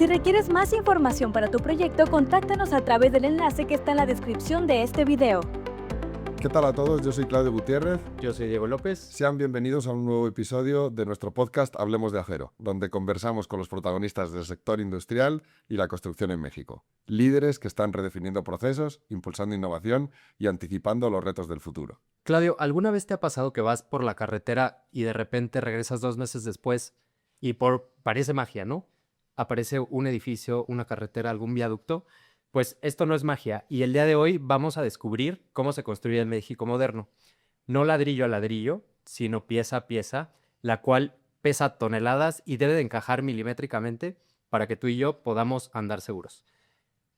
Si requieres más información para tu proyecto, contáctanos a través del enlace que está en la descripción de este video. ¿Qué tal a todos? Yo soy Claudio Gutiérrez. Yo soy Diego López. Sean bienvenidos a un nuevo episodio de nuestro podcast Hablemos de Acero, donde conversamos con los protagonistas del sector industrial y la construcción en México. Líderes que están redefiniendo procesos, impulsando innovación y anticipando los retos del futuro. Claudio, ¿alguna vez te ha pasado que vas por la carretera y de repente regresas 2 meses después y parece magia, ¿no? Aparece un edificio, una carretera, algún viaducto. Pues esto no es magia y el día de hoy vamos a descubrir cómo se construye el México moderno. No ladrillo a ladrillo, sino pieza a pieza, la cual pesa toneladas y debe de encajar milimétricamente para que tú y yo podamos andar seguros.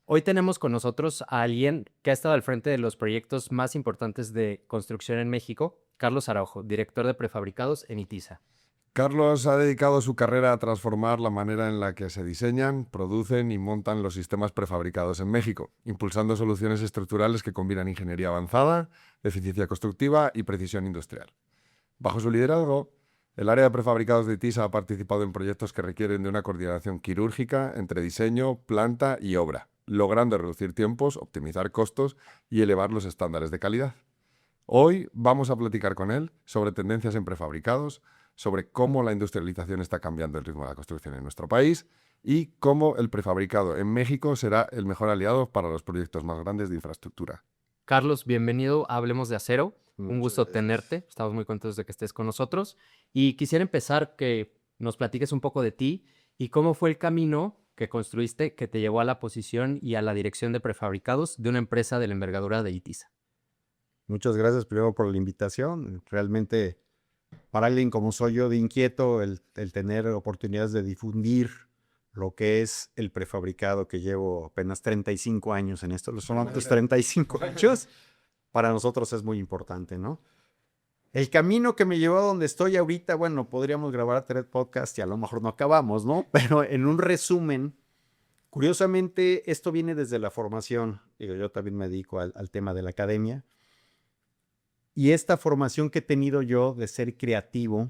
Hoy tenemos con nosotros a alguien que ha estado al frente de los proyectos más importantes de construcción en México, Carlos Araujo, director de prefabricados en ITISA. Carlos ha dedicado su carrera a transformar la manera en la que se diseñan, producen y montan los sistemas prefabricados en México, impulsando soluciones estructurales que combinan ingeniería avanzada, eficiencia constructiva y precisión industrial. Bajo su liderazgo, el área de prefabricados de ITISA ha participado en proyectos que requieren de una coordinación quirúrgica entre diseño, planta y obra, logrando reducir tiempos, optimizar costos y elevar los estándares de calidad. Hoy vamos a platicar con él sobre tendencias en prefabricados, sobre cómo la industrialización está cambiando el ritmo de la construcción en nuestro país y cómo el prefabricado en México será el mejor aliado para los proyectos más grandes de infraestructura. Carlos, bienvenido a Hablemos de Acero. Un gusto tenerte. Estamos muy contentos de que estés con nosotros. Y quisiera empezar que nos platiques un poco de ti y cómo fue el camino que construiste que te llevó a la posición y a la dirección de prefabricados de una empresa de la envergadura de ITISA. Muchas gracias primero por la invitación. Realmente, para alguien como soy yo de inquieto, el tener oportunidades de difundir lo que es el prefabricado, que llevo apenas 35 años en esto, son antes 35 años, para nosotros es muy importante, ¿no? El camino que me llevó a donde estoy ahorita, bueno, podríamos grabar 3 podcasts y a lo mejor no acabamos, ¿no? Pero en un resumen, curiosamente, esto viene desde la formación. Digo, yo también me dedico al tema de la academia. Y esta formación que he tenido yo de ser creativo,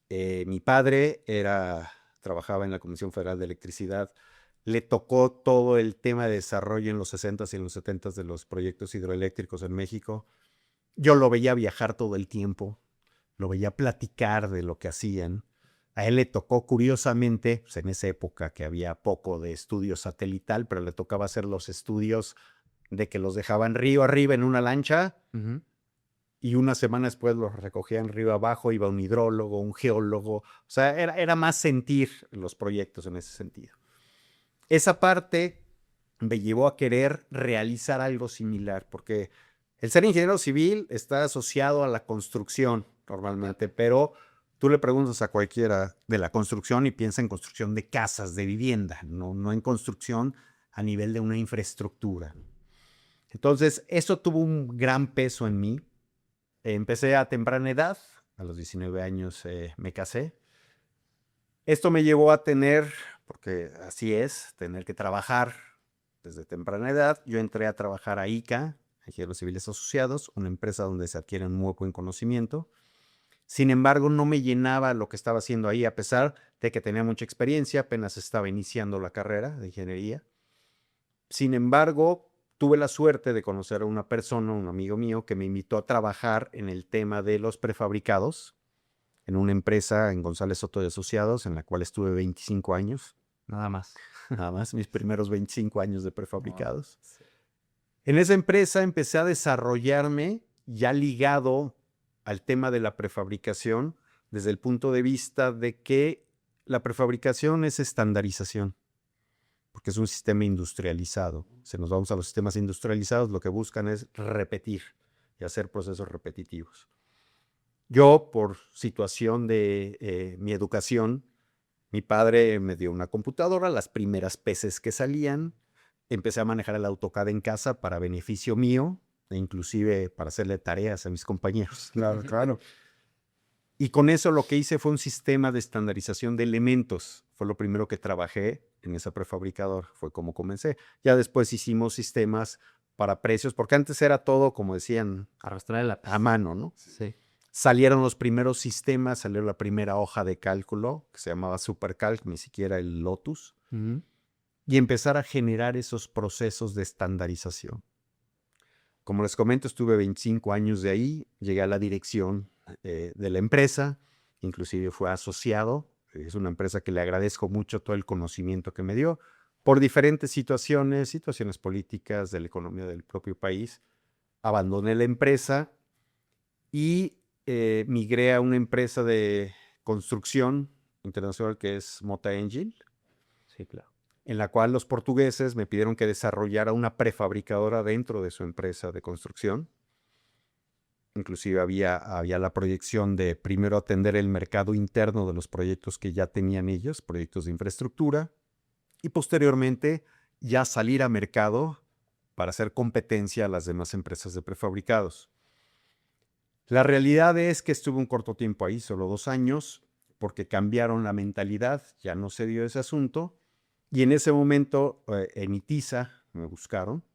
mi padre trabajaba en la Comisión Federal de Electricidad, le tocó todo el tema de desarrollo en los 60s y en los 70s de los proyectos hidroeléctricos en México. Yo lo veía viajar todo el tiempo, lo veía platicar de lo que hacían. A él le tocó, curiosamente, pues en esa época que había poco de estudio satelital, pero le tocaba hacer los estudios de que los dejaban río arriba en una lancha. Y una semana después los recogían río abajo, iba un hidrólogo, un geólogo. O sea, era más sentir los proyectos en ese sentido. Esa parte me llevó a querer realizar algo similar, porque el ser ingeniero civil está asociado a la construcción normalmente, pero tú le preguntas a cualquiera de la construcción y piensa en construcción de casas, de vivienda, no en construcción a nivel de una infraestructura. Entonces, eso tuvo un gran peso en mí. Empecé a temprana edad, a los 19 años me casé. Esto me llevó a tener, porque así es, tener que trabajar desde temprana edad. Yo entré a trabajar a ICA, Ingenieros Civiles Asociados, una empresa donde se adquiere un muy buen conocimiento. Sin embargo, no me llenaba lo que estaba haciendo ahí, a pesar de que tenía mucha experiencia, apenas estaba iniciando la carrera de ingeniería. Sin embargo, tuve la suerte de conocer a una persona, un amigo mío, que me invitó a trabajar en el tema de los prefabricados en una empresa en González Soto y Asociados, en la cual estuve 25 años. Nada más. Nada más, mis primeros 25 años de prefabricados. En esa empresa empecé a desarrollarme ya ligado al tema de la prefabricación desde el punto de vista de que la prefabricación es estandarización, porque es un sistema industrializado. Si nos vamos a los sistemas industrializados, lo que buscan es repetir y hacer procesos repetitivos. Yo, por situación de mi educación, mi padre me dio una computadora, las primeras PCs que salían. Empecé a manejar el AutoCAD en casa para beneficio mío, e inclusive para hacerle tareas a mis compañeros. Claro. Y con eso lo que hice fue un sistema de estandarización de elementos. Fue lo primero que trabajé en ese prefabricador, fue como comencé. Ya después hicimos sistemas para precios, porque antes era todo, como decían, Arrastrar el lápiz. a mano, ¿no? Sí. Salieron los primeros sistemas, salió la primera hoja de cálculo, que se llamaba SuperCalc, ni siquiera el Lotus. y empezar a generar esos procesos de estandarización. Como les comento, estuve 25 años de ahí, llegué a la dirección de la empresa, inclusive fue asociado. Es una empresa que le agradezco mucho todo el conocimiento que me dio por diferentes situaciones políticas de la economía del propio país. Abandoné la empresa y migré a una empresa de construcción internacional que es Mota Engil. Sí, claro. En la cual los portugueses me pidieron que desarrollara una prefabricadora dentro de su empresa de construcción. Inclusive había la proyección de primero atender el mercado interno de los proyectos que ya tenían ellos, proyectos de infraestructura, y posteriormente ya salir a mercado para hacer competencia a las demás empresas de prefabricados. La realidad es que estuve un corto tiempo ahí, solo 2 años, porque cambiaron la mentalidad, ya no se dio ese asunto. Y en ese momento en ITISA me buscaron.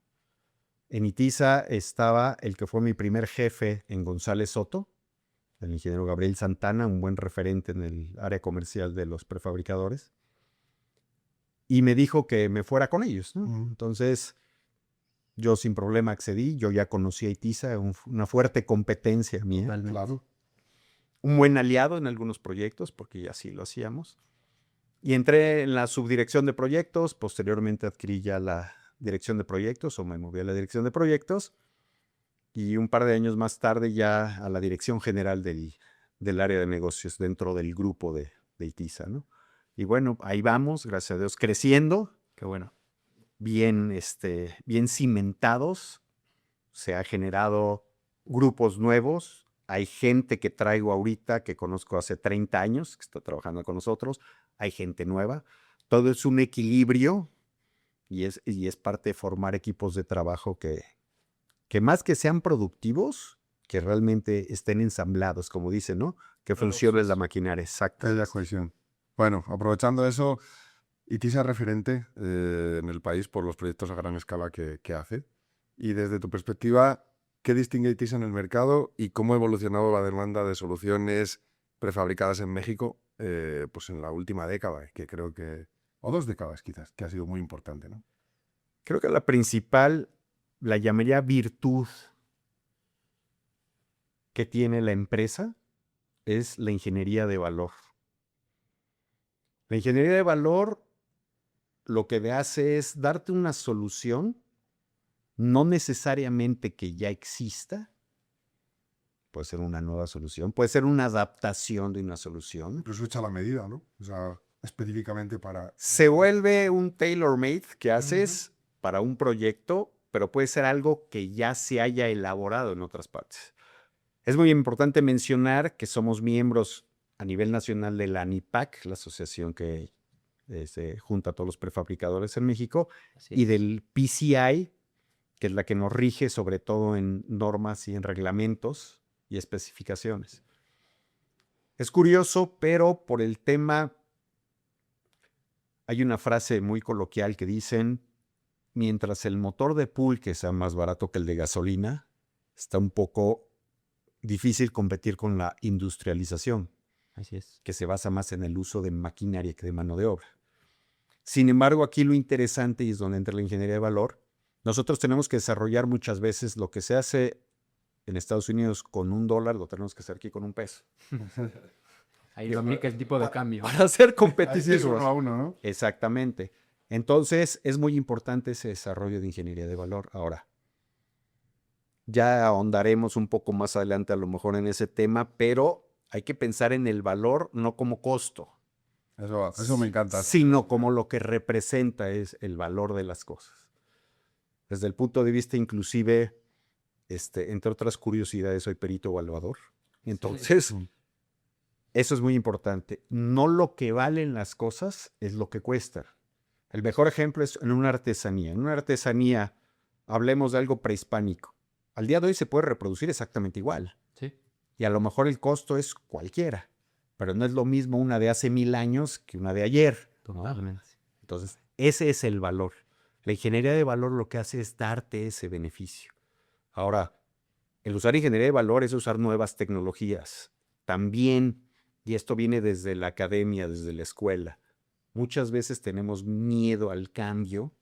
En ITISA estaba el que fue mi primer jefe en González Soto, el ingeniero Gabriel Santana, un buen referente en el área comercial de los prefabricadores. Y me dijo que me fuera con ellos, ¿no? Entonces, yo sin problema accedí. Yo ya conocí a ITISA, una fuerte competencia mía. Totalmente. Claro. Un buen aliado en algunos proyectos, porque ya sí lo hacíamos. Y entré en la subdirección de proyectos, posteriormente adquirí ya la dirección de proyectos o me moví a la dirección de proyectos y un par de años más tarde ya a la dirección general del área de negocios dentro del grupo de ITISA, ¿no? Y bueno, ahí vamos, gracias a Dios, creciendo, Qué bueno. bien cimentados, se ha generado grupos nuevos, hay gente que traigo ahorita que conozco hace 30 años, que está trabajando con nosotros, hay gente nueva, todo es un equilibrio y es parte de formar equipos de trabajo que más que sean productivos, que realmente estén ensamblados, como dicen, ¿no? Que funcione la maquinaria, exacto. Es la cohesión. Bueno, aprovechando eso, ITISA es referente en el país por los proyectos a gran escala que hace. Y desde tu perspectiva, ¿qué distingue a ITISA en el mercado y cómo ha evolucionado la demanda de soluciones prefabricadas en México pues en la última década, que creo que, o 2 décadas quizás, que ha sido muy importante, ¿no? Creo que la principal, la llamaría virtud que tiene la empresa es la ingeniería de valor. La ingeniería de valor lo que hace es darte una solución, no necesariamente que ya exista, puede ser una nueva solución, puede ser una adaptación de una solución. Incluso hecha a la medida, ¿no? O sea, específicamente para... Se vuelve un tailor-made que haces para un proyecto, pero puede ser algo que ya se haya elaborado en otras partes. Es muy importante mencionar que somos miembros a nivel nacional de la ANIPAC, la asociación que junta a todos los prefabricadores en México, y del PCI, que es la que nos rige sobre todo en normas y en reglamentos y especificaciones. Es curioso, pero por el tema, hay una frase muy coloquial que dicen, mientras el motor de pulque sea más barato que el de gasolina, está un poco difícil competir con la industrialización. Así es. Que se basa más en el uso de maquinaria que de mano de obra. Sin embargo, aquí lo interesante, y es donde entra la ingeniería de valor, nosotros tenemos que desarrollar muchas veces lo que se hace en Estados Unidos con $1, lo tenemos que hacer aquí con $1. Ahí lo aplica el tipo de cambio. Para ser Ahí sí es competitivos. 1 a 1, ¿no? Exactamente. Entonces, es muy importante ese desarrollo de ingeniería de valor. Ahora, ya ahondaremos un poco más adelante a lo mejor en ese tema, pero hay que pensar en el valor no como costo, Eso me encanta. sino como lo que representa es el valor de las cosas. Desde el punto de vista inclusive, entre otras curiosidades, soy perito evaluador. Entonces, eso es muy importante. No lo que valen las cosas es lo que cuestan. El mejor ejemplo es en una artesanía. En una artesanía, hablemos de algo prehispánico. Al día de hoy se puede reproducir exactamente igual. Sí. Y a lo mejor el costo es cualquiera. Pero no es lo mismo una de hace 1000 años que una de ayer. Totalmente. Entonces, ese es el valor. La ingeniería de valor lo que hace es darte ese beneficio. Ahora, el usar ingeniería de valor es usar nuevas tecnologías. También, y esto viene desde la academia, desde la escuela, muchas veces tenemos miedo al cambio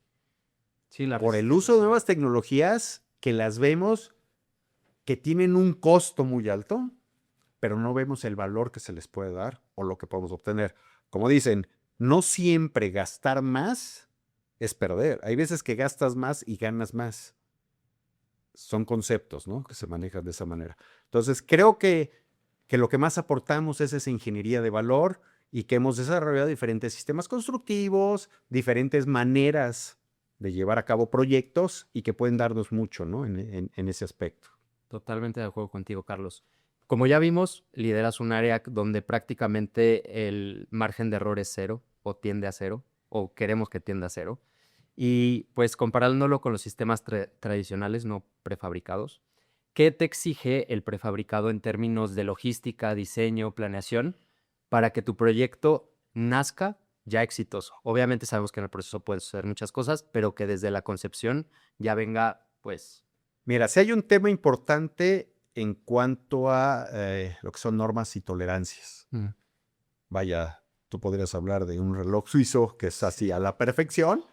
Sí, la por el resistencia. uso de nuevas tecnologías que las vemos que tienen un costo muy alto, pero no vemos el valor que se les puede dar o lo que podemos obtener. Como dicen, no siempre gastar más es perder. Hay veces que gastas más y ganas más. Son conceptos, ¿no?, que se manejan de esa manera. Entonces, creo que lo que más aportamos es esa ingeniería de valor y que hemos desarrollado diferentes sistemas constructivos, diferentes maneras de llevar a cabo proyectos y que pueden darnos mucho, ¿no?, en ese aspecto. Totalmente de acuerdo contigo, Carlos. Como ya vimos, lideras un área donde prácticamente el margen de error es cero o tiende a cero o queremos que tienda a cero. Y pues comparándolo con los sistemas tradicionales no prefabricados, ¿qué te exige el prefabricado en términos de logística, diseño, planeación para que tu proyecto nazca ya exitoso? Obviamente sabemos que en el proceso pueden suceder muchas cosas, pero que desde la concepción ya venga, pues... Mira, si hay un tema importante en cuanto a lo que son normas y tolerancias. Vaya, tú podrías hablar de un reloj suizo que es así a la perfección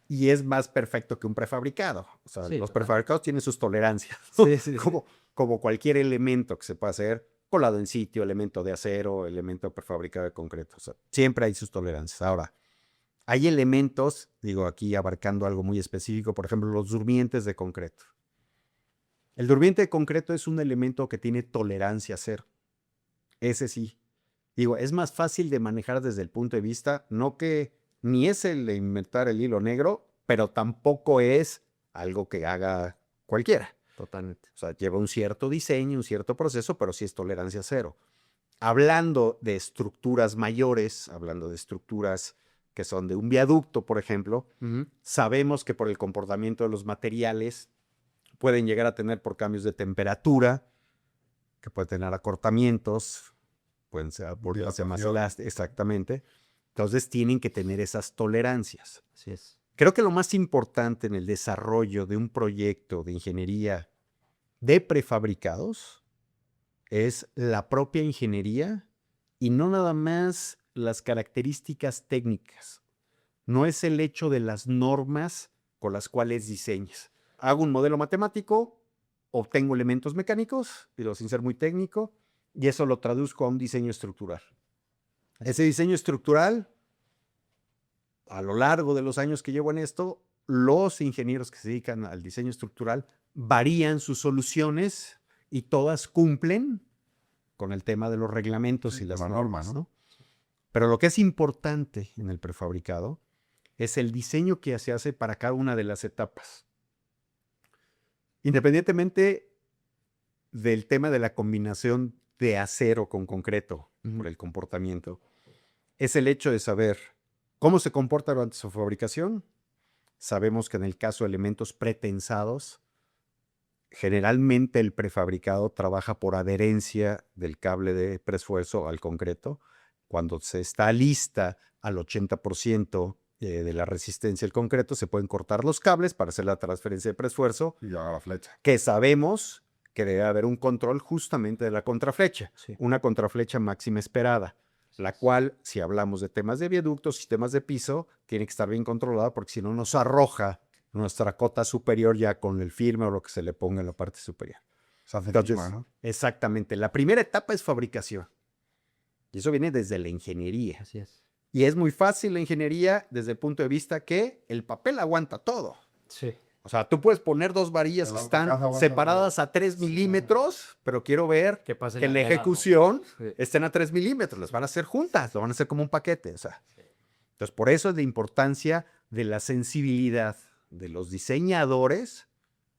y es más perfecto que un prefabricado. O sea, Sí, los total. prefabricados tienen sus tolerancias, Sí, sí, sí. como cualquier elemento que se pueda hacer, colado en sitio, elemento de acero, elemento prefabricado de concreto. O sea, siempre hay sus tolerancias. Ahora, hay elementos, digo aquí abarcando algo muy específico, por ejemplo, los durmientes de concreto. El durmiente de concreto es un elemento que tiene tolerancia cero. Ese sí. Digo, es más fácil de manejar desde el punto de vista, no que ni es el de inventar el hilo negro, pero tampoco es algo que haga cualquiera. Totalmente. O sea, lleva un cierto diseño, un cierto proceso, pero sí es tolerancia cero. Hablando de estructuras mayores, hablando de estructuras que son de un viaducto, por ejemplo, sabemos que por el comportamiento de los materiales pueden llegar a tener por cambios de temperatura, que pueden tener acortamientos, pueden ser volverse más elásticos, exactamente. Entonces tienen que tener esas tolerancias. Así es. Creo que lo más importante en el desarrollo de un proyecto de ingeniería de prefabricados es la propia ingeniería y no nada más las características técnicas. No es el hecho de las normas con las cuales diseñas. Hago un modelo matemático, obtengo elementos mecánicos, pero sin ser muy técnico, y eso lo traduzco a un diseño estructural. Ese diseño estructural, a lo largo de los años que llevo en esto, los ingenieros que se dedican al diseño estructural varían sus soluciones y todas cumplen con el tema de los reglamentos y las normas, ¿no? Pero lo que es importante en el prefabricado es el diseño que se hace para cada una de las etapas. Independientemente del tema de la combinación de acero con concreto, por el comportamiento, es el hecho de saber cómo se comporta durante su fabricación. Sabemos que en el caso de elementos pretensados, generalmente el prefabricado trabaja por adherencia del cable de preesfuerzo al concreto. Cuando se está lista al 80% de la resistencia del concreto, se pueden cortar los cables para hacer la transferencia de preesfuerzo. Y a la flecha. Que sabemos que debe haber un control justamente de la contraflecha. Sí. Una contraflecha máxima esperada, la cual, si hablamos de temas de viaductos, sistemas de piso, tiene que estar bien controlada porque si no nos arroja nuestra cota superior ya con el firme o lo que se le ponga en la parte superior. Se hace Entonces, encima, ¿no? exactamente. La primera etapa es fabricación. Y eso viene desde la ingeniería. Así es. Y es muy fácil la ingeniería desde el punto de vista que el papel aguanta todo. Sí. O sea, tú puedes poner dos varillas El que autocad están aguanta separadas a 3 milímetros, pero quiero ver Que pase que en la pegado. ejecución Sí. estén a 3 milímetros. Las van a hacer juntas, lo van a hacer como un paquete. O sea. Entonces, por eso es la importancia de la sensibilidad de los diseñadores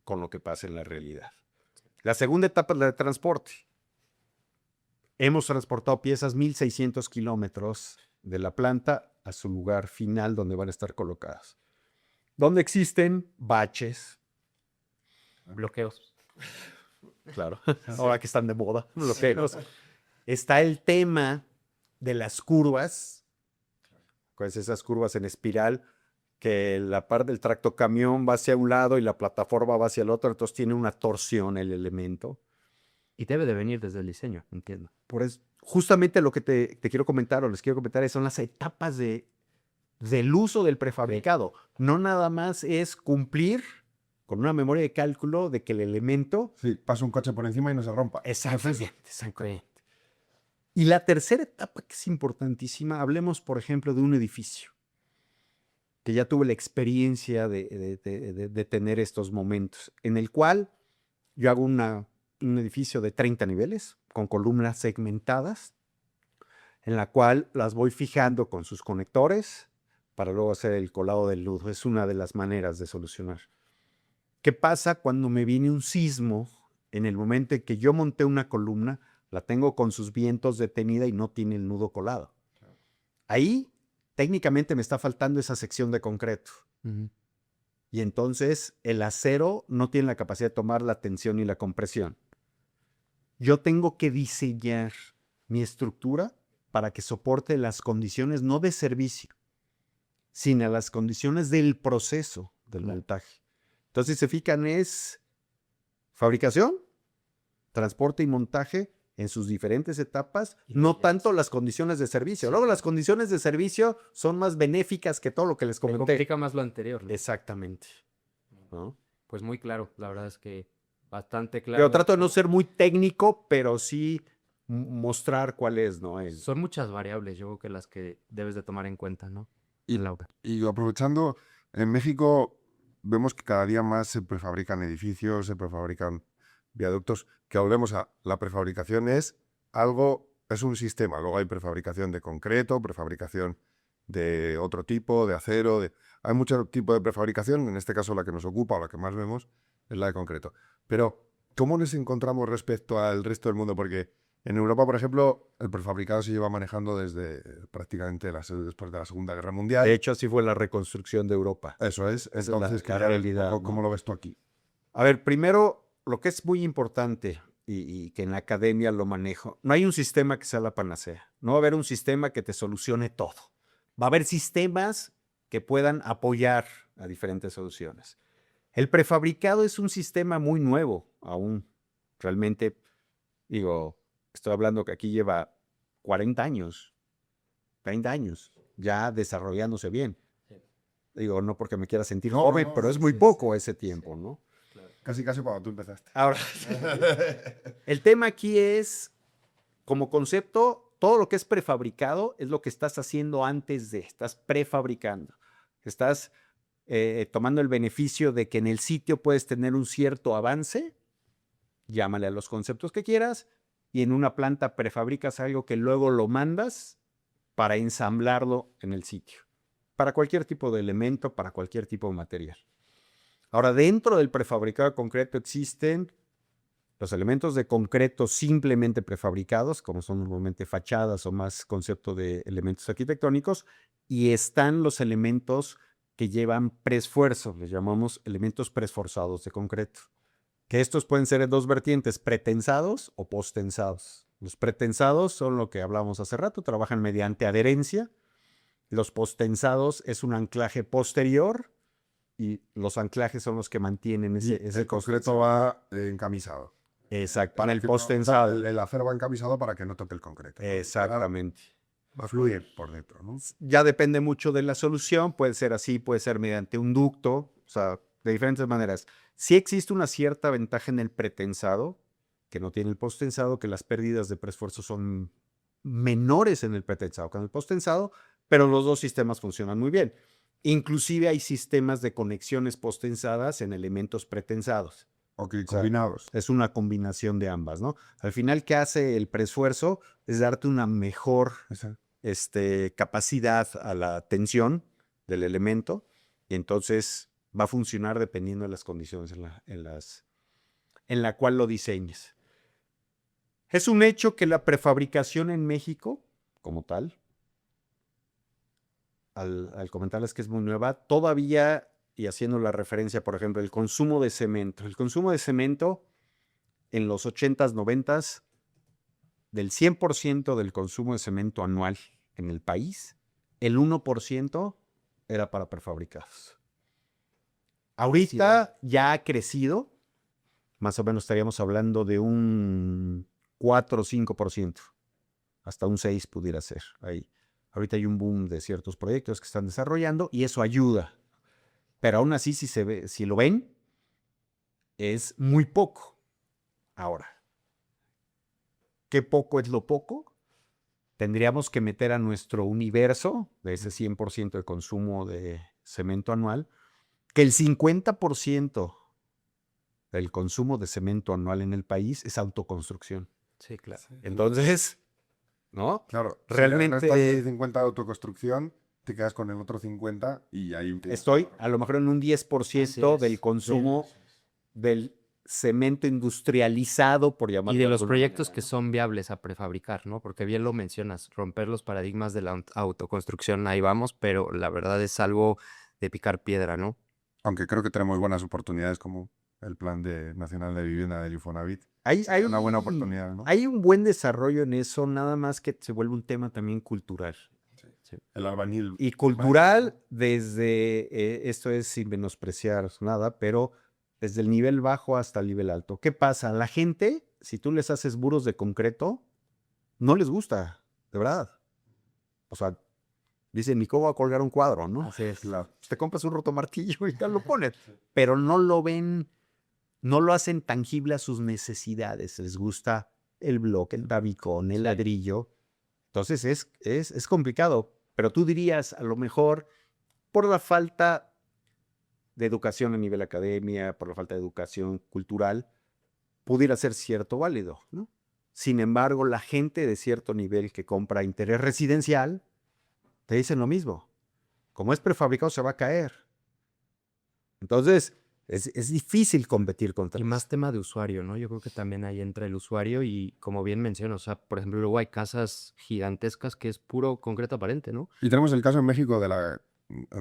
con lo que pasa en la realidad. La segunda etapa es la de transporte. Hemos transportado piezas 1,600 kilómetros de la planta a su lugar final donde van a estar colocadas. Donde existen baches. Bloqueos. Claro, ahora que están de moda, bloqueos. Está el tema de las curvas, pues esas curvas en espiral, que la parte del tractocamión va hacia un lado y la plataforma va hacia el otro, entonces tiene una torsión el elemento. Y debe de venir desde el diseño, entiendo. Por eso, justamente lo que te quiero comentar o les quiero comentar son las etapas de del uso del prefabricado. No nada más es cumplir con una memoria de cálculo de que el elemento... Sí, pasa un coche por encima y no se rompa. Exactamente. Y la tercera etapa que es importantísima, hablemos, por ejemplo, de un edificio, que ya tuve la experiencia de tener estos momentos, en el cual yo hago un edificio de 30 niveles, con columnas segmentadas, en la cual las voy fijando con sus conectores para luego hacer el colado del nudo. Es una de las maneras de solucionar. ¿Qué pasa cuando me viene un sismo en el momento en que yo monté una columna, la tengo con sus vientos detenida y no tiene el nudo colado? Ahí técnicamente me está faltando esa sección de concreto. Y entonces el acero no tiene la capacidad de tomar la tensión y la compresión. Yo tengo que diseñar mi estructura para que soporte las condiciones no de servicio, sino las condiciones del proceso del montaje. Entonces, si se fijan, es fabricación, transporte y montaje en sus diferentes etapas, no tanto las condiciones de servicio. Luego las condiciones de servicio son más benéficas que todo lo que les Me comenté. complica más lo anterior, ¿no? Exactamente. ¿No? Pues muy claro, la verdad es que bastante claro. Pero trato de no ser muy técnico, pero sí mostrar cuál es, ¿no? Son muchas variables, yo creo que las que debes de tomar en cuenta, ¿no? Y aprovechando, en México vemos que cada día más se prefabrican edificios, se prefabrican viaductos. Que volvemos a la prefabricación es un sistema. Luego hay prefabricación de concreto, prefabricación de otro tipo, de acero. Hay muchos tipos de prefabricación. En este caso la que nos ocupa o la que más vemos es la de concreto. Pero, ¿cómo nos encontramos respecto al resto del mundo? Porque en Europa, por ejemplo, el prefabricado se lleva manejando desde prácticamente después de la Segunda Guerra Mundial. De hecho, así fue la reconstrucción de Europa. Eso es. Entonces, la realidad, ¿no? ¿Cómo lo ves tú aquí? A ver, primero, lo que es muy importante y que en la academia lo manejo, no hay un sistema que sea la panacea. No va a haber un sistema que te solucione todo. Va a haber sistemas que puedan apoyar a diferentes soluciones. El prefabricado es un sistema muy nuevo aún. Realmente, estoy hablando que aquí lleva 40 años, 30 años, ya desarrollándose bien. No porque me quiera sentir joven, pero es muy poco ese tiempo, ¿no? Casi cuando tú empezaste. Ahora, el tema aquí es, como concepto, todo lo que es prefabricado es lo que estás haciendo estás prefabricando. Estás tomando el beneficio de que en el sitio puedes tener un cierto avance, llámale a los conceptos que quieras, y en una planta prefabricas algo que luego lo mandas para ensamblarlo en el sitio. Para cualquier tipo de elemento, para cualquier tipo de material. Ahora, dentro del prefabricado de concreto existen los elementos de concreto simplemente prefabricados, como son normalmente fachadas o más concepto de elementos arquitectónicos, y están los elementos que llevan preesfuerzo, les llamamos elementos preesforzados de concreto. Que estos pueden ser en dos vertientes, pretensados o postensados. Los pretensados son lo que hablamos hace rato, trabajan mediante adherencia. Los postensados es un anclaje posterior y los anclajes son los que mantienen ese concreto va encamisado. Exacto, para el postensado. El acero va encamisado para que no toque el concreto. Exactamente. Va a fluir por dentro, ¿no? Ya depende mucho de la solución, puede ser así, puede ser mediante un ducto, o sea, de diferentes maneras. Sí existe una cierta ventaja en el pretensado, que no tiene el postensado, que las pérdidas de preesfuerzo son menores en el pretensado que en el postensado, pero los dos sistemas funcionan muy bien. Inclusive hay sistemas de conexiones postensadas en elementos pretensados. Ok, combinados. Es una combinación de ambas, ¿no? Al final, ¿qué hace el preesfuerzo? Es darte una mejor capacidad a la tensión del elemento y entonces va a funcionar dependiendo de las condiciones en la cual lo diseñes. Es un hecho que la prefabricación en México, como tal, al comentarles que es muy nueva, todavía, y haciendo la referencia, por ejemplo, el consumo de cemento. El consumo de cemento en los 80s, 90s, del 100% del consumo de cemento anual en el país, el 1% era para prefabricados. Ahorita ya ha crecido, más o menos estaríamos hablando de un 4 o 5%, hasta un 6 pudiera ser ahí. Ahorita hay un boom de ciertos proyectos que están desarrollando y eso ayuda. Pero aún así, si lo ven, es muy poco. Ahora, ¿qué poco es lo poco? Tendríamos que meter a nuestro universo de ese 100% de consumo de cemento anual, que el 50% del consumo de cemento anual en el país es autoconstrucción. Sí, claro. Entonces, ¿no? Claro, Realmente- si le restas el 50 de autoconstrucción, te quedas con el otro 50 y ahí Estoy a lo mejor en un 10% Así es. del consumo del cemento industrializado, por llamarlo Y de de los alguna proyectos manera, que ¿no? son viables a prefabricar, ¿no? Porque bien lo mencionas, romper los paradigmas de la autoconstrucción, ahí vamos, pero la verdad es algo de picar piedra, ¿no? Aunque creo que tenemos buenas oportunidades como el Plan Nacional de Vivienda del Infonavit. Hay Una buena oportunidad, ¿no? Hay un buen desarrollo en eso, nada más que se vuelve un tema también cultural. El albañil. Y cultural desde, esto es sin menospreciar nada, pero desde el nivel bajo hasta el nivel alto. ¿Qué pasa? La gente, si tú les haces muros de concreto, no les gusta, de verdad. O sea, dicen, ni cómo va a colgar un cuadro, ¿no? Así es. Claro. Te compras un rotomartillo y ya lo pones. Pero no lo ven, no lo hacen tangible a sus necesidades. Les gusta el bloque, el tabicón, el Sí. ladrillo. Entonces es complicado. Pero tú dirías, a lo mejor, por la falta de educación a nivel academia, por la falta de educación cultural, pudiera ser cierto válido, ¿no? Sin embargo, la gente de cierto nivel que compra interés residencial, te dicen lo mismo. Como es prefabricado, se va a caer. Entonces, es difícil competir contra Y eso. más tema de usuario, ¿no? Yo creo que también ahí entra el usuario y como bien menciono, o sea, por ejemplo, luego hay casas gigantescas que es puro concreto aparente, ¿no? Y tenemos el caso en México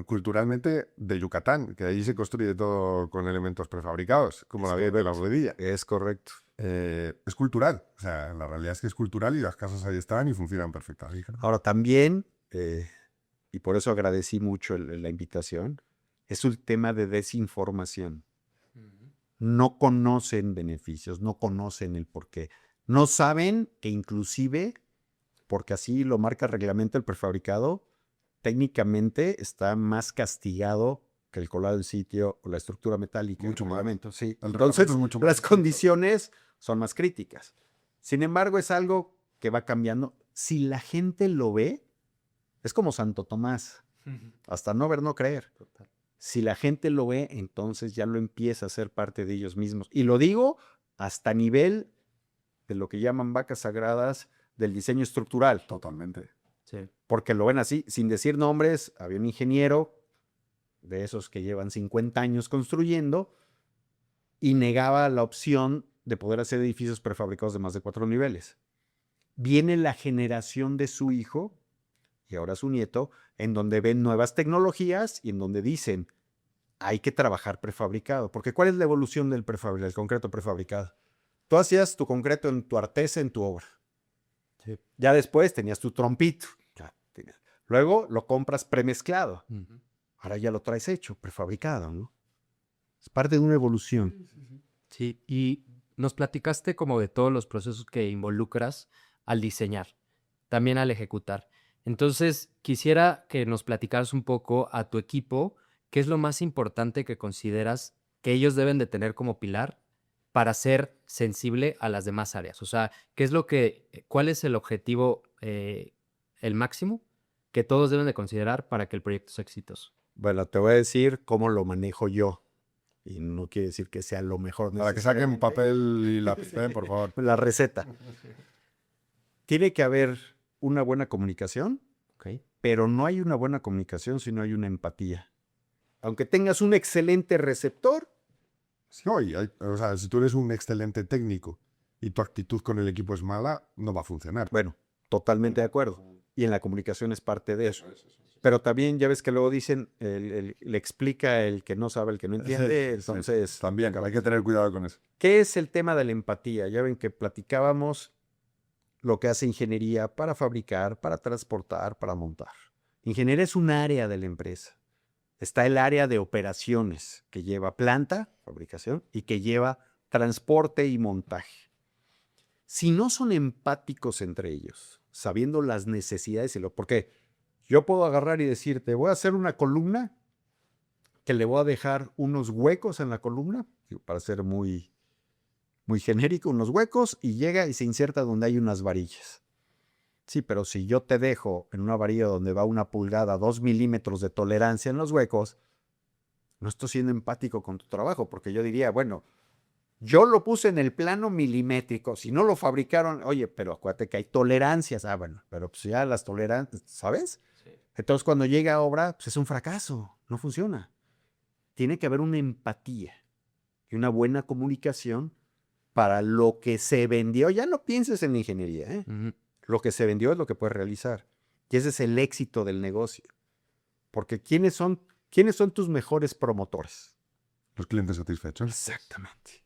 culturalmente de Yucatán, que allí se construye todo con elementos prefabricados, como la de la ruedilla. Es correcto. Es cultural, o sea, la realidad es que es cultural y las casas ahí están y funcionan perfectamente. Ahora también, y por eso agradecí mucho la invitación, es un tema de desinformación. No conocen beneficios, no conocen el porqué. No saben que inclusive, porque así lo marca el reglamento del prefabricado, técnicamente está más castigado que el colado en sitio o la estructura metálica. Mucho el más. reglamento, sí. El Entonces, reglamento es mucho más las estricto. condiciones son más críticas. Sin embargo, es algo que va cambiando. Si la gente lo ve, es como Santo Tomás. Hasta no ver, no creer. Si la gente lo ve, entonces ya lo empieza a ser parte de ellos mismos. Y lo digo hasta a nivel de lo que llaman vacas sagradas del diseño estructural. Totalmente. Sí. Porque lo ven así, sin decir nombres. Había un ingeniero de esos que llevan 50 años construyendo y negaba la opción de poder hacer edificios prefabricados de más de 4 niveles. Viene la generación de su hijo y ahora su nieto, en donde ven nuevas tecnologías y en donde dicen, hay que trabajar prefabricado. Porque ¿cuál es la evolución del concreto prefabricado? Tú hacías tu concreto en tu artesa, en tu obra. Sí. Ya después tenías tu trompito. Luego lo compras premezclado. Ahora ya lo traes hecho, prefabricado, ¿no? Es parte de una evolución. Sí, y nos platicaste como de todos los procesos que involucras al diseñar, también al ejecutar. Entonces, quisiera que nos platicaras un poco a tu equipo, qué es lo más importante que consideras que ellos deben de tener como pilar para ser sensible a las demás áreas. O sea, ¿cuál es el objetivo, el máximo que todos deben de considerar para que el proyecto sea exitoso? Bueno, te voy a decir cómo lo manejo yo. Y no quiere decir que sea lo mejor. Para que saquen papel y lápiz, por favor. La receta. Tiene que haber una buena comunicación, Ok. pero no hay una buena comunicación si no hay una empatía. Aunque tengas un excelente receptor, Sí, o sea, si tú eres un excelente técnico y tu actitud con el equipo es mala, no va a funcionar. bueno, totalmente de acuerdo. Y en la comunicación es parte de eso. Pero también ya ves que luego dicen, le explica el que no sabe, el que no entiende. Entonces, También, hay que tener cuidado con eso. ¿qué es el tema de la empatía? Ya ven que platicábamos lo que hace ingeniería para fabricar, para transportar, para montar. Ingeniería es un área de la empresa. Está el área de operaciones, que lleva planta, fabricación, y que lleva transporte y montaje. Si no son empáticos entre ellos, sabiendo las necesidades y lo... Porque Yo puedo agarrar y decirte, voy a hacer una columna que le voy a dejar unos huecos en la columna, para ser muy, muy genérico, unos huecos, y llega y se inserta donde hay unas varillas. Sí, pero si yo te dejo en una varilla donde va 1 pulgada, 2 milímetros de tolerancia en los huecos, no estoy siendo empático con tu trabajo, porque yo diría, bueno, yo lo puse en el plano milimétrico, si no lo fabricaron, oye, pero acuérdate que hay tolerancias, bueno, pero pues ya las tolerancias, ¿sabes? Sí. Entonces cuando llega a obra, pues es un fracaso, no funciona. Tiene que haber una empatía y una buena comunicación para lo que se vendió. Ya no pienses en la ingeniería, ¿eh? Lo que se vendió es lo que puedes realizar. Y ese es el éxito del negocio. Porque ¿quiénes son tus mejores promotores? Los clientes satisfechos. Exactamente.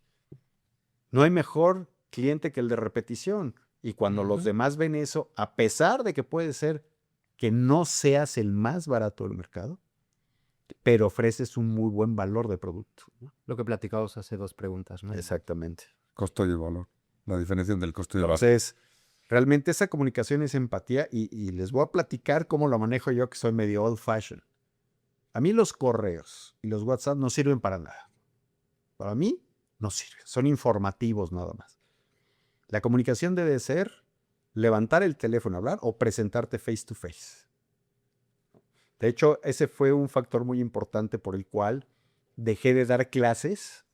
No hay mejor cliente que el de repetición. Y cuando los demás ven eso, a pesar de que puede ser que no seas el más barato del mercado, pero ofreces un muy buen valor de producto, ¿no? Lo que platicamos hace 2 preguntas, ¿no? Exactamente. Costo y el valor. La diferencia del costo y el valor. Entonces, realmente esa comunicación es empatía y les voy a platicar cómo lo manejo yo, que soy medio old fashion. A mí los correos y los WhatsApp no sirven para nada. Para mí no sirven. Son informativos nada más. La comunicación debe ser levantar el teléfono, hablar o presentarte face to face. De hecho, ese fue un factor muy importante por el cual dejé de dar clases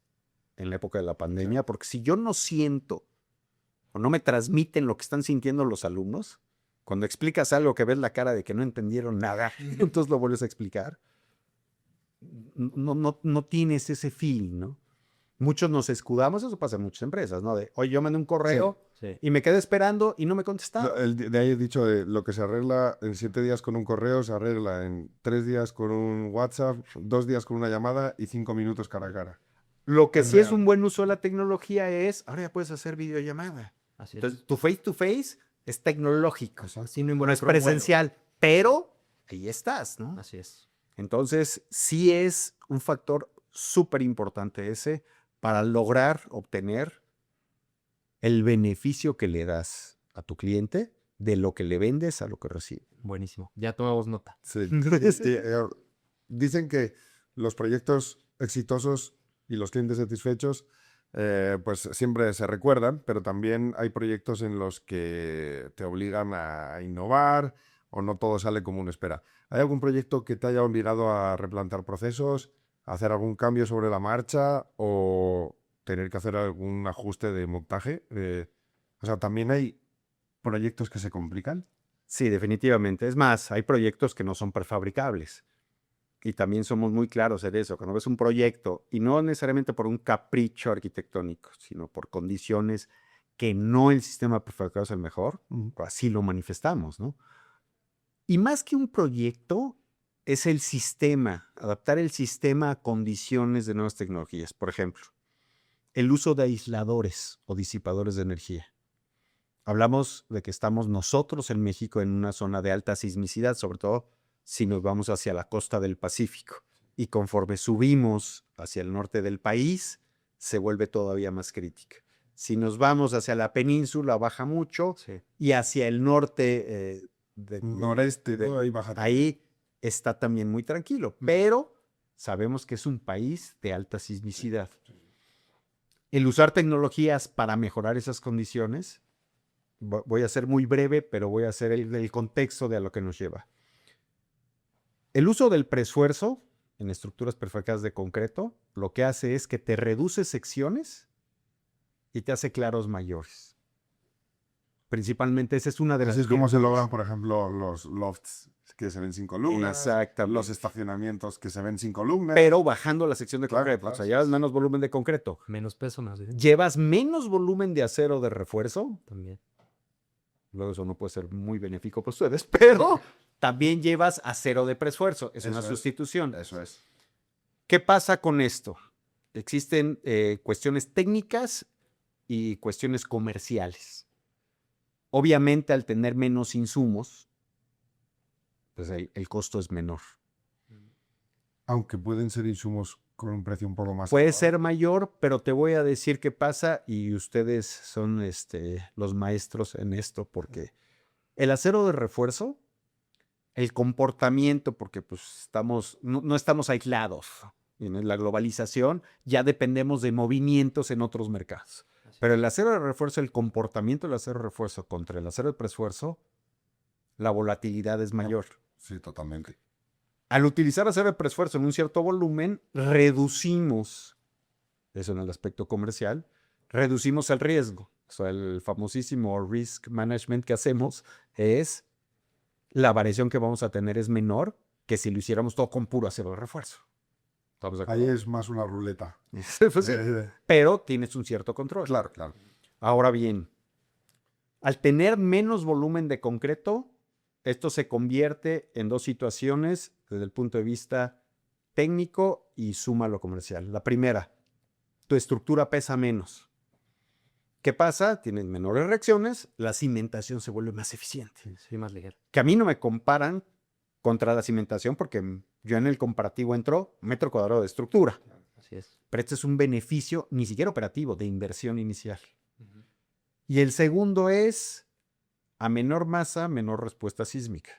en la época de la pandemia, porque si yo no siento o no me transmiten lo que están sintiendo los alumnos, cuando explicas algo que ves la cara de que no entendieron nada, entonces lo vuelves a explicar, no tienes ese feeling, ¿no? Muchos nos escudamos, eso pasa en muchas empresas, ¿no? De, oye, yo mandé un correo y me quedé esperando y no me contestaron. De ahí he dicho, lo que se arregla en 7 días con un correo, se arregla en 3 días con un WhatsApp, 2 días con una llamada y 5 minutos cara a cara. Lo que sí es un buen uso de la tecnología es, ahora ya puedes hacer videollamada. Así es. Entonces, tu face to face es tecnológico, Sí, no es presencial, pero ahí estás, ¿no? Así es. Entonces, sí es un factor súper importante ese para lograr obtener el beneficio que le das a tu cliente de lo que le vendes a lo que recibe. Buenísimo. Ya tomamos nota. Sí. Dicen que los proyectos exitosos y los clientes satisfechos pues siempre se recuerdan, pero también hay proyectos en los que te obligan a innovar o no todo sale como uno espera. ¿Hay algún proyecto que te haya obligado a replantear procesos, a hacer algún cambio sobre la marcha o tener que hacer algún ajuste de montaje? O sea, también hay proyectos que se complican. Sí, definitivamente. Es más, hay proyectos que no son prefabricables. Y también somos muy claros en eso. Cuando ves un proyecto, y no necesariamente por un capricho arquitectónico, sino por condiciones que no el sistema prefabricado es el mejor, así lo manifestamos, ¿no? Y más que un proyecto, es el sistema, adaptar el sistema a condiciones de nuevas tecnologías. Por ejemplo, el uso de aisladores o disipadores de energía. Hablamos de que estamos nosotros en México en una zona de alta sismicidad, sobre todo si nos vamos hacia la costa del Pacífico. Y conforme subimos hacia el norte del país, se vuelve todavía más crítica. Si nos vamos hacia la península, baja mucho, y hacia el norte, noreste, ahí baja. Ahí está también muy tranquilo, pero sabemos que es un país de alta sismicidad. El usar tecnologías para mejorar esas condiciones, voy a ser muy breve, pero voy a hacer el contexto de a lo que nos lleva. El uso del preesfuerzo en estructuras prefabricadas de concreto, lo que hace es que te reduce secciones y te hace claros mayores. Principalmente esa es una de las... Así es como se logran, por ejemplo, los lofts que se ven sin columnas. Exactamente. Los estacionamientos que se ven sin columnas. Pero bajando la sección de concreto. Claro, o sea, llevas menos volumen de concreto. Menos peso, más bien. Llevas menos volumen de acero de refuerzo. También. Luego eso no puede ser muy benéfico para ustedes, pero también llevas acero de preesfuerzo. Es una sustitución. Eso es. ¿Qué pasa con esto? Existen cuestiones técnicas y cuestiones comerciales. Obviamente, al tener menos insumos, pues el costo es menor. Aunque pueden ser insumos con un precio un poco más Puede elevado. ser mayor, pero te voy a decir qué pasa y ustedes son los maestros en esto, porque el acero de refuerzo el comportamiento, porque pues no estamos aislados. En la globalización ya dependemos de movimientos en otros mercados. Pero el acero de refuerzo, el comportamiento del acero de refuerzo contra el acero de preesfuerzo, la volatilidad es mayor. Sí, totalmente. Al utilizar acero de preesfuerzo en un cierto volumen, reducimos, eso en el aspecto comercial, reducimos el riesgo. O sea, el famosísimo risk management que hacemos es la variación que vamos a tener es menor que si lo hiciéramos todo con puro acero de refuerzo. ¿Estamos de acuerdo? Ahí es más una ruleta. Pues sí, pero tienes un cierto control. Claro, claro. Ahora bien, al tener menos volumen de concreto, esto se convierte en dos situaciones desde el punto de vista técnico y suma lo comercial. La primera, tu estructura pesa menos. ¿Qué pasa? Tienes menores reacciones, la cimentación se vuelve más eficiente. Sí, más ligero. Que a mí no me comparan contra la cimentación porque yo en el comparativo entro metro cuadrado de estructura. Así es. Pero este es un beneficio ni siquiera operativo, de inversión inicial. Y el segundo es, a menor masa, menor respuesta sísmica.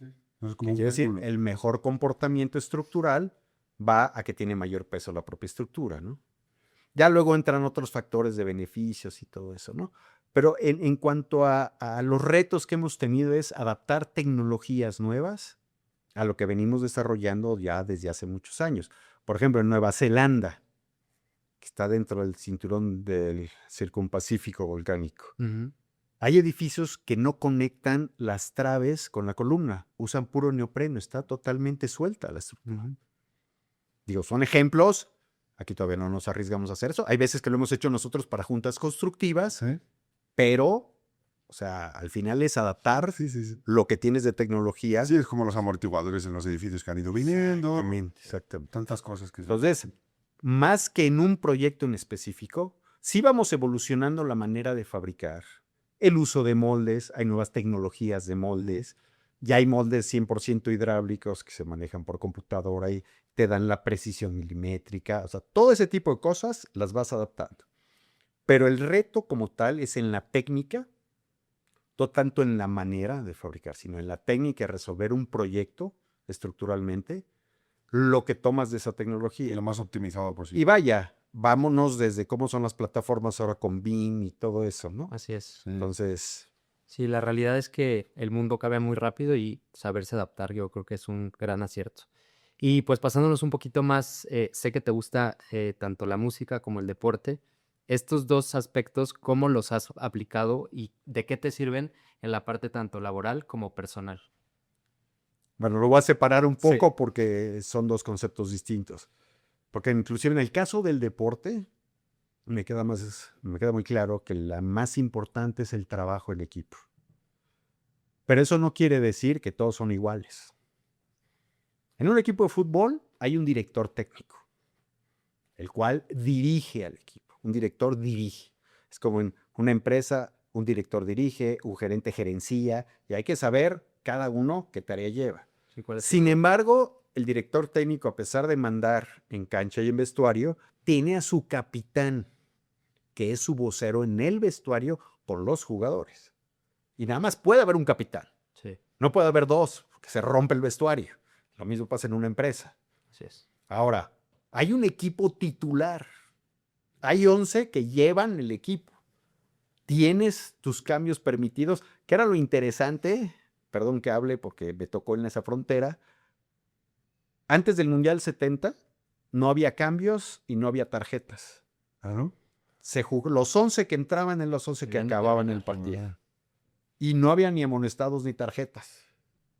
Es como ¿Qué un quiere decir? péndulo. El mejor comportamiento estructural va a que tiene mayor peso la propia estructura, ¿no? Ya luego entran otros factores de beneficios y todo eso, ¿no? Pero en cuanto a los retos que hemos tenido es adaptar tecnologías nuevas a lo que venimos desarrollando ya desde hace muchos años. Por ejemplo, en Nueva Zelanda, que está dentro del cinturón del circunpacífico volcánico, hay edificios que no conectan las traves con la columna, usan puro neopreno, está totalmente suelta la estructura. Digo, son ejemplos, aquí todavía no nos arriesgamos a hacer eso. Hay veces que lo hemos hecho nosotros para juntas constructivas, ¿Sí? pero, o sea, al final es adaptar Sí, sí, sí. lo que tienes de tecnología. Así es como los amortiguadores en los edificios que han ido viniendo. Exactamente. Tantas cosas que... Entonces, más que en un proyecto en específico, sí vamos evolucionando la manera de fabricar. El uso de moldes, hay nuevas tecnologías de moldes, ya hay moldes 100% hidráulicos que se manejan por computadora y te dan la precisión milimétrica, o sea, todo ese tipo de cosas las vas adaptando. Pero el reto como tal es en la técnica, no tanto en la manera de fabricar, sino en la técnica de resolver un proyecto estructuralmente, lo que tomas de esa Y tecnología. lo más optimizado Y posible. vaya, vámonos desde cómo son las plataformas ahora con BIM y todo eso, ¿no? Así es. Sí. Entonces, Sí, la realidad es que el mundo cambia muy rápido y saberse adaptar yo creo que es un gran acierto. Y pues pasándonos un poquito más, sé que te gusta tanto la música como el deporte. Estos dos aspectos, ¿cómo los has aplicado y de qué te sirven en la parte tanto laboral como personal? bueno, lo voy a separar un Sí. poco porque son dos conceptos distintos. Porque inclusive en el caso del deporte, me queda muy claro que la más importante es el trabajo en equipo. Pero eso no quiere decir que todos son iguales. En un equipo de fútbol hay un director técnico, el cual dirige al equipo. Un director dirige. Es como en una empresa, un director dirige, un gerente gerencia, y hay que saber cada uno qué tarea lleva. Sí, ¿cuál es tu Sin rol? embargo, el director técnico, a pesar de mandar en cancha y en vestuario, tiene a su capitán, que es su vocero en el vestuario por los jugadores. Y nada más puede haber un capitán. Sí, No puede haber dos, porque se rompe el vestuario. Lo mismo pasa en una empresa. así es. Ahora, hay un equipo titular. Hay 11 que llevan el equipo. Tienes tus cambios permitidos, que era lo interesante, perdón que hable porque me tocó en esa frontera. Antes del Mundial 70 no había cambios y no había tarjetas. Claro. Se jugó los 11 que entraban en los 11 que Bien, acababan bien, el partido. Y no había ni amonestados ni tarjetas.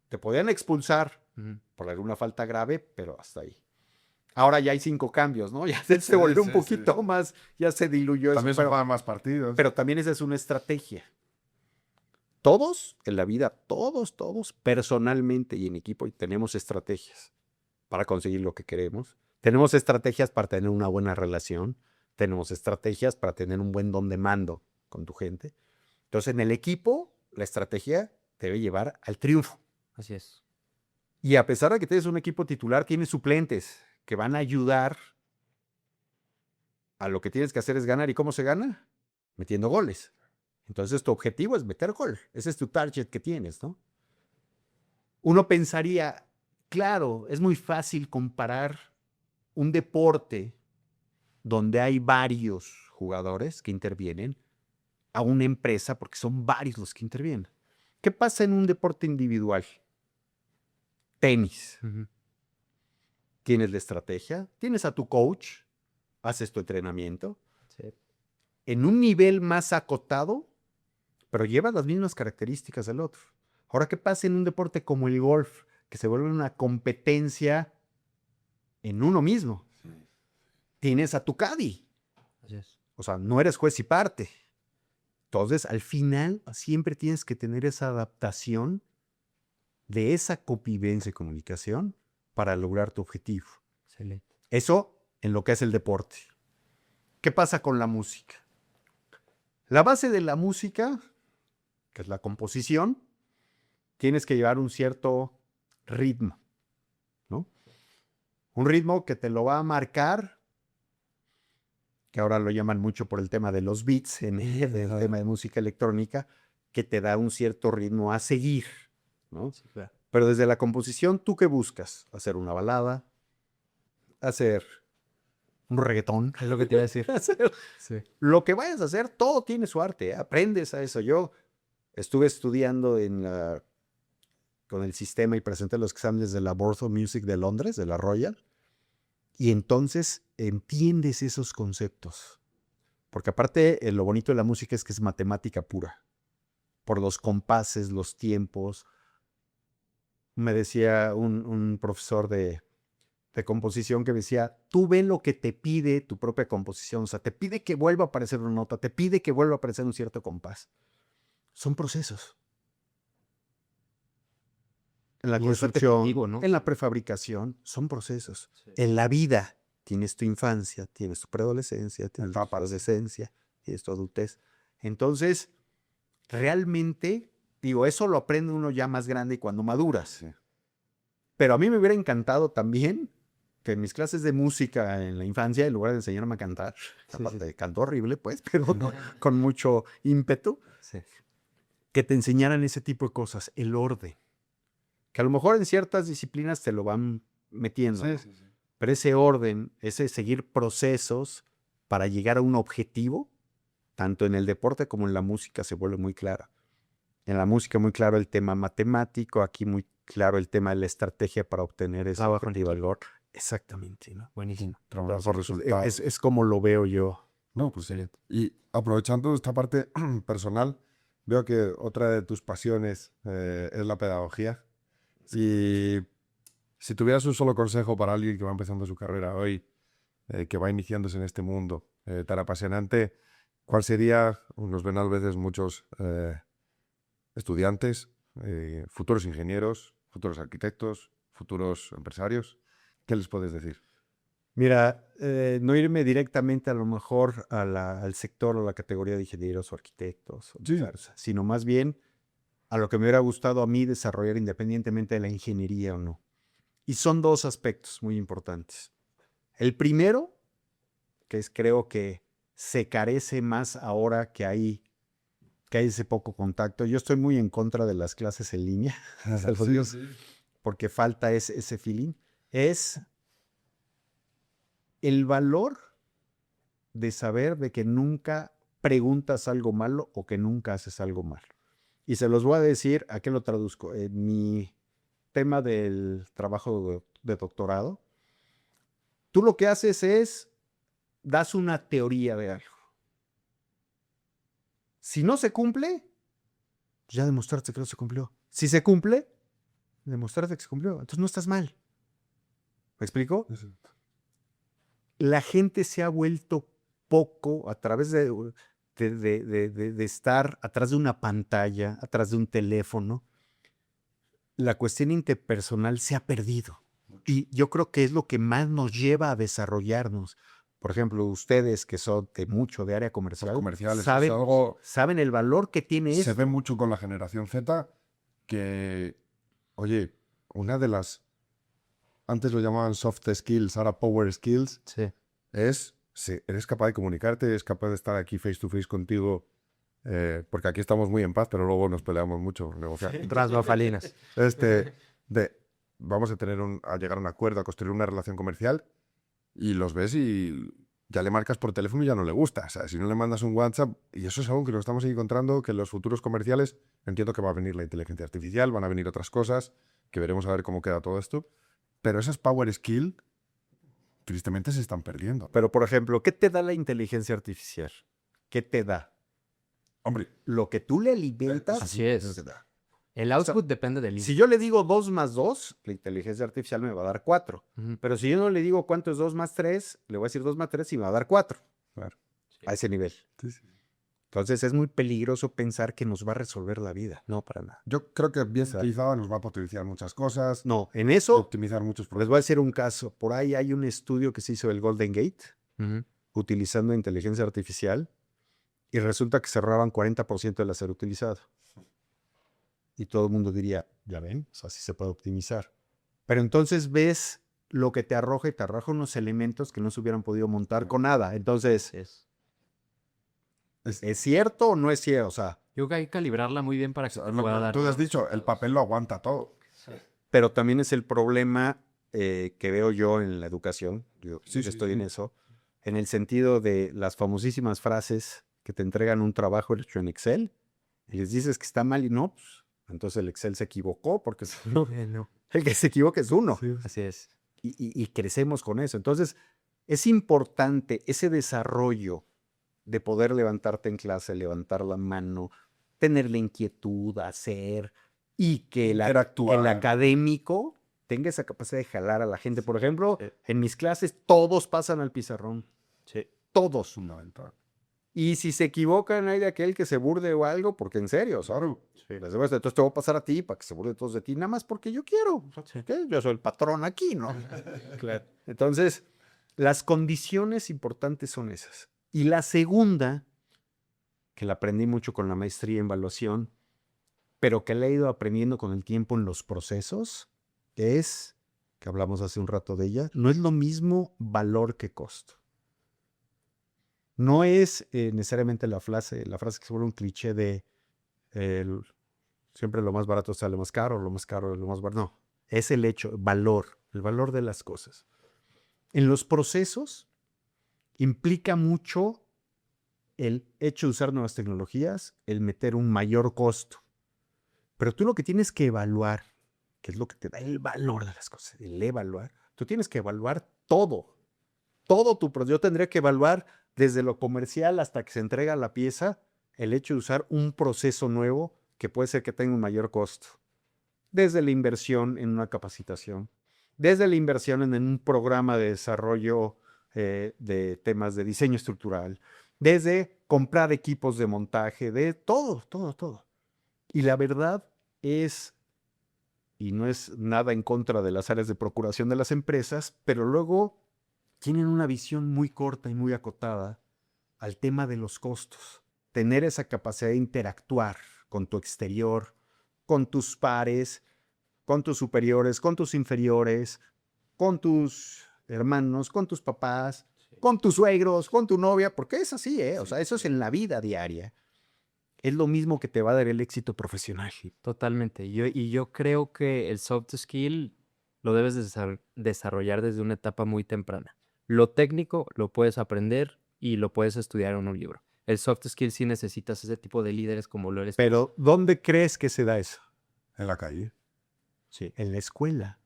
Te podían expulsar Ujú. por alguna falta grave, pero hasta ahí. Ahora ya hay 5 cambios, ¿no? Ya se volvió un sí, poquito sí. más, ya se diluyó También eso. se Pero, juegan más partidos. pero también esa es una estrategia. Todos en la vida, todos, personalmente y en equipo, tenemos estrategias para conseguir lo que queremos. Tenemos estrategias para tener una buena relación. Tenemos estrategias para tener un buen don de mando con tu gente. Entonces, en el equipo, la estrategia te debe llevar al triunfo. Así es. Y a pesar de que tienes un equipo titular, tienes suplentes que van a ayudar a lo que tienes que hacer es ganar. ¿Y cómo se gana? Metiendo goles. Entonces tu objetivo es meter gol. Ese es tu target que tienes, ¿no? Uno pensaría, claro, es muy fácil comparar un deporte donde hay varios jugadores que intervienen a una empresa porque son varios los que intervienen. ¿Qué pasa en un deporte individual? Tenis. Tienes la estrategia, tienes a tu coach, haces tu entrenamiento. Sí. En un nivel más acotado, pero llevas las mismas características del otro. Ahora, ¿qué pasa en un deporte como el golf? Que se vuelve una competencia en uno mismo. Tienes a tu caddy. Así es. O sea, no eres juez y parte. Entonces, al final, siempre tienes que tener esa adaptación de esa convivencia y comunicación para lograr tu objetivo. Excelente. Eso en lo que es el deporte. ¿Qué pasa con la música? La base de la música, que es la composición, tienes que llevar un cierto ritmo, ¿no? Un ritmo que te lo va a marcar, que ahora lo llaman mucho por el tema de los beats, en el tema de música electrónica, que te da un cierto ritmo a seguir, ¿no? Sí, claro. Pero desde la composición, ¿tú qué buscas? Hacer una balada, hacer un reggaetón, Es lo que te iba a decir. hacer Sí. lo que vayas a hacer, todo tiene su arte, ¿eh? Aprendes a eso. Yo estuve estudiando con el sistema y presenté los exámenes de la Board of Music de Londres, de la Royal, y entonces entiendes esos conceptos. Porque aparte, lo bonito de la música es que es matemática pura. Por los compases, los tiempos. Me decía un profesor de composición que decía, tú ve lo que te pide tu propia composición. O sea, te pide que vuelva a aparecer una nota, te pide que vuelva a aparecer un cierto compás. Son procesos. En la Y es construcción, repetitivo, ¿no? en la prefabricación, son procesos. Sí. En la vida, tienes tu infancia, tienes tu preadolescencia, tienes tu adolescencia, tienes tu adultez. Entonces, realmente, digo, eso lo aprende uno ya más grande y cuando maduras. Sí. Pero a mí me hubiera encantado también que en mis clases de música en la infancia, en lugar de enseñarme a cantar, aparte canto horrible, pues, pero con mucho ímpetu, Sí. que te enseñaran ese tipo de cosas, el orden. Que a lo mejor en ciertas disciplinas te lo van metiendo, ¿no? Sí. Pero ese orden, ese seguir procesos para llegar a un objetivo, tanto en el deporte como en la música, se vuelve muy clara. En la música muy claro el tema matemático, aquí muy claro el tema de la estrategia para obtener ese Trabajo en objetivo. Valor. Exactamente, ¿no? Buenísimo. Trabajo resultado. Es como lo veo yo. No, pues sí. Y aprovechando esta parte personal, veo que otra de tus pasiones es la pedagogía. Y si tuvieras un solo consejo para alguien que va empezando su carrera hoy, que va iniciándose en este mundo tan apasionante, ¿cuál sería? Nos ven a veces muchos estudiantes, futuros ingenieros, futuros arquitectos, futuros empresarios. ¿Qué les puedes decir? Mira, no irme directamente a lo mejor al sector o la categoría de ingenieros o arquitectos, o Sí. viceversa, sino más bien a lo que me hubiera gustado a mí desarrollar independientemente de la ingeniería o no. Y son dos aspectos muy importantes. El primero, que es creo que se carece más ahora que hay ese poco contacto. Yo estoy muy en contra de las clases en línea, porque falta ese feeling, es el valor de saber de que nunca preguntas algo malo o que nunca haces algo malo. Y se los voy a decir, ¿a qué lo traduzco? En mi tema del trabajo de doctorado, tú lo que haces es, das una teoría de algo. Si no se cumple, ya demostraste que no se cumplió. Si se cumple, demostraste que se cumplió. Entonces no estás mal. ¿Me explico? La gente se ha vuelto poco a través de estar atrás de una pantalla, atrás de un teléfono. La cuestión interpersonal se ha perdido. Y yo creo que es lo que más nos lleva a desarrollarnos. Por ejemplo, ustedes que son de área comercial, Comerciales, saben, es algo, saben el valor que tiene se eso. ve mucho con la generación Z que, oye, una de las, antes lo llamaban soft skills, ahora power skills, Sí. es, si eres capaz de comunicarte, eres capaz de estar aquí face to face contigo porque aquí estamos muy en paz, pero luego nos peleamos mucho negociar. Tras bafalinas. Vamos a llegar a un acuerdo, a construir una relación comercial y los ves y ya le marcas por teléfono y ya no le gusta. O sea, si no le mandas un WhatsApp, y eso es algo que nos estamos encontrando, que en los futuros comerciales entiendo que va a venir la inteligencia artificial, van a venir otras cosas, que veremos a ver cómo queda todo esto, pero esas power skill tristemente se están perdiendo. Pero, por ejemplo, ¿qué te da la inteligencia artificial? ¿Qué te da? Hombre, Lo que tú le alimentas. Así es. eso te da. El output depende del Si yo le digo 2 más 2, la inteligencia artificial me va a dar 4. Ujú. Pero si yo no le digo cuánto es 2 más 3, le voy a decir 2 más 3 y me va a dar 4. Claro. A ese nivel. Sí, sí. Entonces es muy peligroso pensar que nos va a resolver la vida. No, para nada. Yo creo que bien utilizada nos va a potenciar muchas cosas, No, en eso optimizar muchos les procesos. voy a decir un caso. Por ahí hay un estudio que se hizo del Golden Gate Ujú. utilizando inteligencia artificial y resulta que cerraban 40% del acero utilizado. Y todo el mundo diría, ya ven, o sea, sí se puede optimizar. Pero entonces ves lo que te arroja y te arroja unos elementos que no se hubieran podido montar con nada. Entonces, ¿es cierto o no es cierto? O sea, Yo creo que hay que calibrarla muy bien para que pueda dar. Tú has dicho, el papel lo aguanta todo. pero también es el problema que veo yo en la educación. Yo Sí, sí, estoy sí. en eso. En el sentido de las famosísimas frases que te entregan un trabajo hecho en Excel y les dices que está mal y no, pues, entonces el Excel se equivocó porque No. el que se equivoca es uno. Así es. Y crecemos con eso. Entonces, es importante ese desarrollo de poder levantarte en clase, levantar la mano, tener la inquietud, hacer, y que Interactuar. el académico tenga esa capacidad de jalar a la gente. Por ejemplo, en mis clases todos pasan al pizarrón. Todos. Fundamental. Y si se equivocan, hay de aquel que se burde o algo, porque en serio, Claro. entonces te voy a pasar a ti para que se burde todos de ti, nada más porque yo quiero. ¿Qué? Yo soy el patrón aquí, ¿no? Claro. Entonces, las condiciones importantes son esas. Y la segunda, que la aprendí mucho con la maestría en evaluación, pero que la he ido aprendiendo con el tiempo en los procesos, es, que hablamos hace un rato de ella, no es lo mismo valor que costo. No es necesariamente la frase que se vuelve un cliché de siempre lo más barato sale más caro, lo más caro es lo más barato. No, es el hecho, el valor de las cosas. En los procesos implica mucho el hecho de usar nuevas tecnologías, el meter un mayor costo. Pero tú lo que tienes que evaluar, que es lo que te da el valor de las cosas, el evaluar, tú tienes que evaluar todo tu proceso. Yo tendría que evaluar desde lo comercial hasta que se entrega la pieza, el hecho de usar un proceso nuevo que puede ser que tenga un mayor costo. Desde la inversión en una capacitación, desde la inversión en un programa de desarrollo de temas de diseño estructural, desde comprar equipos de montaje, de todo. Y la verdad es, y no es nada en contra de las áreas de procuración de las empresas, pero luego tienen una visión muy corta y muy acotada al tema de los costos. Tener esa capacidad de interactuar con tu exterior, con tus pares, con tus superiores, con tus inferiores, con tus hermanos, con tus papás, con tus suegros, con tu novia, porque es así, ¿eh? O sea, eso es en la vida diaria. Es lo mismo que te va a dar el éxito profesional. Totalmente. Yo creo que el soft skill lo debes desarrollar desde una etapa muy temprana. Lo técnico lo puedes aprender y lo puedes estudiar en un libro. El soft skill sí necesitas ese tipo de líderes como lo eres. Pero, ¿dónde crees que se da eso? En la calle. Sí, en la escuela,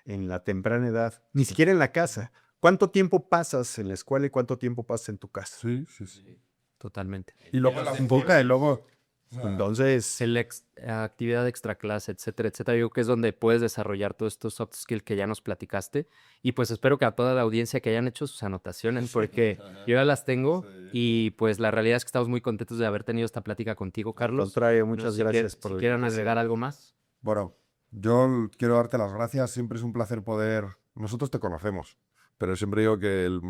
en la temprana edad, ni siquiera en la casa. ¿Cuánto tiempo pasas en la escuela y cuánto tiempo pasas en tu casa? Sí. Totalmente. Y luego la enfoca y luego... Entonces, Actividad extra clase, etcétera, etcétera. Yo creo que es donde puedes desarrollar todos estos soft skills que ya nos platicaste. Y pues espero que a toda la audiencia que hayan hecho sus anotaciones, porque yo ya las tengo. Y pues la realidad es que estamos muy contentos de haber tenido esta plática contigo, al Carlos. contrario, No muchas sé si gracias si quieran agregar algo más. Bueno, yo quiero darte las gracias. Siempre es un placer poder... Nosotros te conocemos, pero siempre digo que el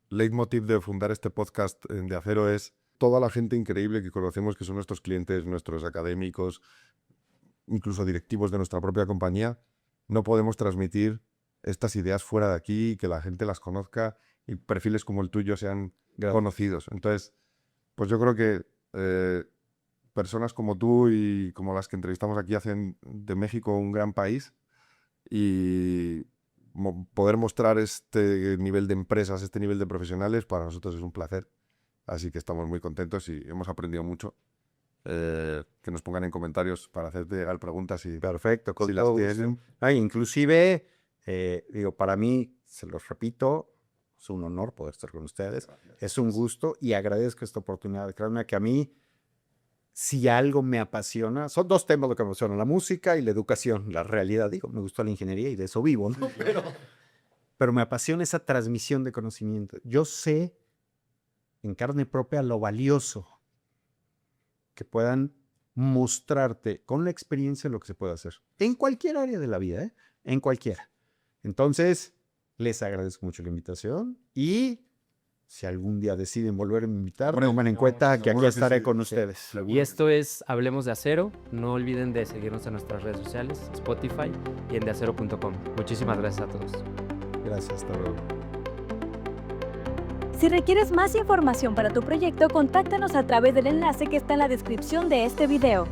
leitmotiv de fundar este podcast de Acero es toda la gente increíble que conocemos, que son nuestros clientes, nuestros académicos, incluso directivos de nuestra propia compañía. No podemos transmitir estas ideas fuera de aquí, que la gente las conozca y perfiles como el tuyo sean conocidos. Entonces, pues yo creo que personas como tú y como las que entrevistamos aquí hacen de México un gran país y poder mostrar este nivel de empresas, este nivel de profesionales, para nosotros es un placer. Así que estamos muy contentos y hemos aprendido mucho. Que nos pongan en comentarios para hacerte llegar preguntas y Perfecto, con si las todo gusto. tienen. Inclusive, digo, para mí, se los repito, es un honor poder estar con ustedes. Es un gusto y agradezco esta oportunidad. Créanme que a mí, si algo me apasiona, son dos temas lo que me apasionan, la música y la educación. La realidad, digo, me gustó la ingeniería y de eso vivo, ¿no? Pero me apasiona esa transmisión de conocimiento. Yo sé en carne propia lo valioso que puedan mostrarte con la experiencia lo que se puede hacer. En cualquier área de la vida, ¿eh? En cualquiera. Entonces, les agradezco mucho la invitación y si algún día deciden volver a invitar, tomen en cuenta que aquí estaré con ustedes. Y esto es Hablemos de Acero. No olviden de seguirnos en nuestras redes sociales, Spotify y en deacero.com. Muchísimas gracias a todos. Gracias, hasta luego. Si requieres más información para tu proyecto, contáctanos a través del enlace que está en la descripción de este video.